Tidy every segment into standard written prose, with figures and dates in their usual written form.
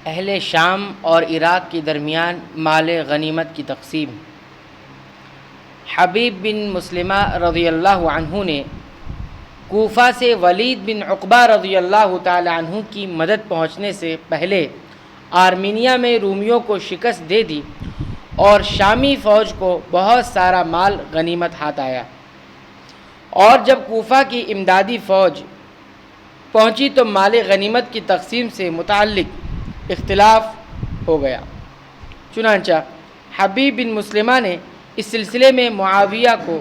اہل شام اور عراق کے درمیان مال غنیمت کی تقسیم۔ حبیب بن مسلمہ رضی اللہ عنہ نے کوفہ سے ولید بن عقبہ رضی اللہ تعالی عنہ کی مدد پہنچنے سے پہلے آرمینیا میں رومیوں کو شکست دے دی اور شامی فوج کو بہت سارا مال غنیمت ہاتھ آیا، اور جب کوفہ کی امدادی فوج پہنچی تو مال غنیمت کی تقسیم سے متعلق اختلاف ہو گیا۔ چنانچہ حبیب بن مسلمہ نے اس سلسلے میں معاویہ کو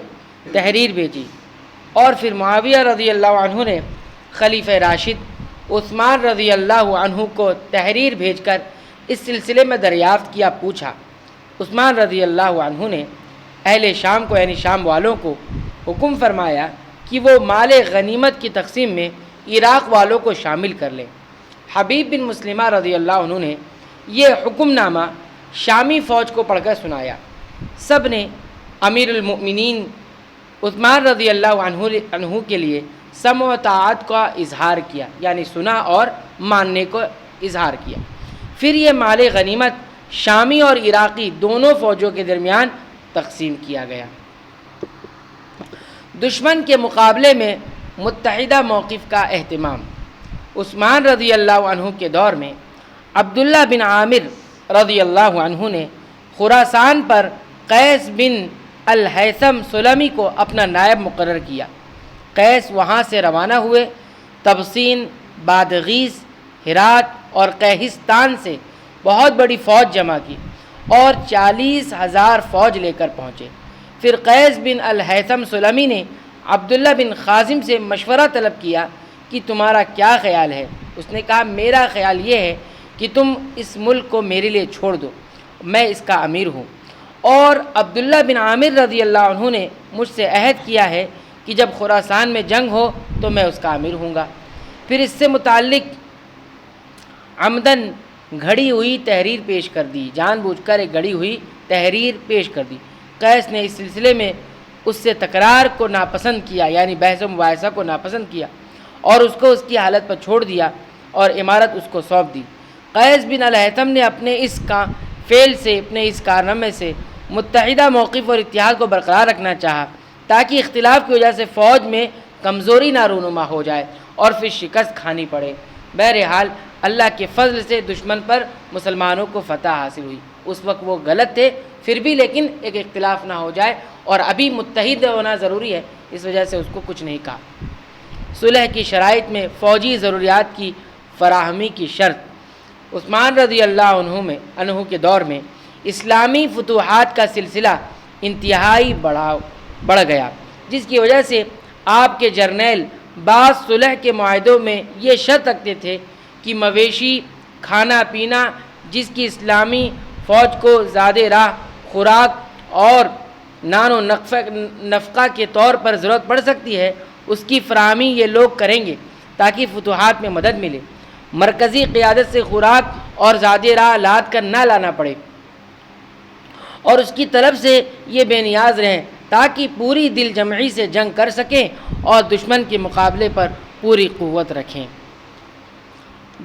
تحریر بھیجی، اور پھر معاویہ رضی اللہ عنہ نے خلیفہ راشد عثمان رضی اللہ عنہ کو تحریر بھیج کر اس سلسلے میں دریافت کیا پوچھا۔ عثمان رضی اللہ عنہ نے اہل شام کو یعنی شام والوں کو حکم فرمایا کہ وہ مال غنیمت کی تقسیم میں عراق والوں کو شامل کر لیں۔ حبیب بن مسلمہ رضی اللہ عنہ نے یہ حکم نامہ شامی فوج کو پڑھ کر سنایا۔ سب نے امیر المؤمنین عثمان رضی اللہ عنہ کے لیے سمع و طاعت کا اظہار کیا، یعنی سنا اور ماننے کو اظہار کیا۔ پھر یہ مال غنیمت شامی اور عراقی دونوں فوجوں کے درمیان تقسیم کیا گیا۔ دشمن کے مقابلے میں متحدہ موقف کا اہتمام۔ عثمان رضی اللہ عنہ کے دور میں عبداللہ بن عامر رضی اللہ عنہ نے خراسان پر قیس بن الہیثم سلمی کو اپنا نائب مقرر کیا۔ قیس وہاں سے روانہ ہوئے، تبسین، بادغیس، ہرات اور قیہستان سے بہت بڑی فوج جمع کی اور 40,000 فوج لے کر پہنچے۔ پھر قیس بن الہیثم سلمی نے عبداللہ بن خازم سے مشورہ طلب کیا کہ تمہارا کیا خیال ہے؟ اس نے کہا میرا خیال یہ ہے کہ تم اس ملک کو میرے لیے چھوڑ دو، میں اس کا امیر ہوں، اور عبداللہ بن عامر رضی اللہ عنہ نے مجھ سے عہد کیا ہے کہ جب خراسان میں جنگ ہو تو میں اس کا امیر ہوں گا۔ پھر اس سے متعلق عمدن گھڑی ہوئی تحریر پیش کر دی، جان بوجھ کر ایک گھڑی ہوئی تحریر پیش کر دی۔ قیس نے اس سلسلے میں اس سے تکرار کو ناپسند کیا، یعنی بحث و مباحثہ کو ناپسند کیا، اور اس کو اس کی حالت پر چھوڑ دیا اور امارت اس کو سونپ دی۔ قیس بن الہیثم نے اپنے اس فعل سے، اپنے اس کارنامے سے متحدہ موقف اور اتحاد کو برقرار رکھنا چاہا تاکہ اختلاف کی وجہ سے فوج میں کمزوری نہ رونما ہو جائے اور پھر شکست کھانی پڑے۔ بہرحال اللہ کے فضل سے دشمن پر مسلمانوں کو فتح حاصل ہوئی۔ اس وقت وہ غلط تھے، پھر بھی لیکن ایک اختلاف نہ ہو جائے، اور ابھی متحد ہونا ضروری ہے، اس وجہ سے اس کو کچھ نہیں کہا۔ صلح کی شرائط میں فوجی ضروریات کی فراہمی کی شرط۔ عثمان رضی اللہ عنہ کے دور میں اسلامی فتوحات کا سلسلہ انتہائی بڑھ گیا، جس کی وجہ سے آپ کے جرنیل بعض صلح کے معاہدوں میں یہ شرط رکھتے تھے کہ مویشی، کھانا پینا جس کی اسلامی فوج کو زیادہ راہ، خوراک اور نان و نفقہ کے طور پر ضرورت پڑ سکتی ہے، اس کی فراہمی یہ لوگ کریں گے تاکہ فتوحات میں مدد ملے۔ مرکزی قیادت سے خوراک اور زیادہ راہ لاد کر نہ لانا پڑے، اور اس کی طرف سے یہ بے نیاز رہیں تاکہ پوری دل جمعی سے جنگ کر سکیں اور دشمن کے مقابلے پر پوری قوت رکھیں۔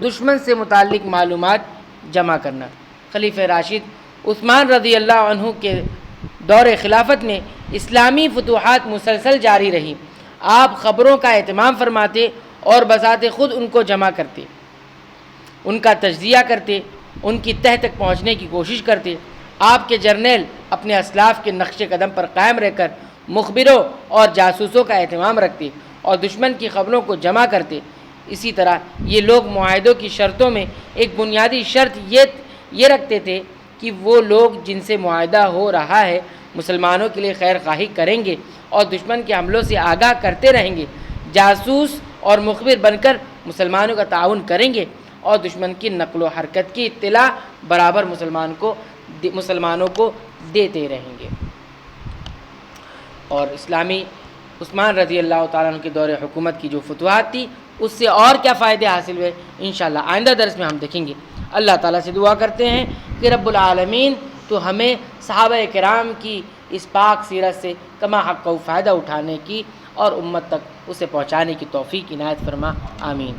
دشمن سے متعلق معلومات جمع کرنا۔ خلیفہ راشد عثمان رضی اللہ عنہ کے دور خلافت میں اسلامی فتوحات مسلسل جاری رہی۔ آپ خبروں کا اہتمام فرماتے اور بذات خود ان کو جمع کرتے، ان کا تجزیہ کرتے، ان کی تہ تک پہنچنے کی کوشش کرتے۔ آپ کے جرنیل اپنے اسلاف کے نقش قدم پر قائم رہ کر مخبروں اور جاسوسوں کا اہتمام رکھتے اور دشمن کی خبروں کو جمع کرتے۔ اسی طرح یہ لوگ معاہدوں کی شرطوں میں ایک بنیادی شرط یہ رکھتے تھے کہ وہ لوگ جن سے معاہدہ ہو رہا ہے مسلمانوں کے لیے خیر خواہی کریں گے اور دشمن کے حملوں سے آگاہ کرتے رہیں گے، جاسوس اور مخبر بن کر مسلمانوں کا تعاون کریں گے اور دشمن کی نقل و حرکت کی اطلاع برابر مسلمانوں کو دیتے رہیں گے۔ اور اسلامی عثمان رضی اللہ تعالیٰ عنہ کے دور حکومت کی جو فتوحات تھی اس سے اور کیا فائدے حاصل ہوئے انشاءاللہ آئندہ درس میں ہم دیکھیں گے۔ اللہ تعالیٰ سے دعا کرتے ہیں کہ رب العالمین تو ہمیں صحابہ کرام کی اس پاک سیرت سے کما حق و فائدہ اٹھانے کی اور امت تک اسے پہنچانے کی توفیق عنایت فرما، آمین۔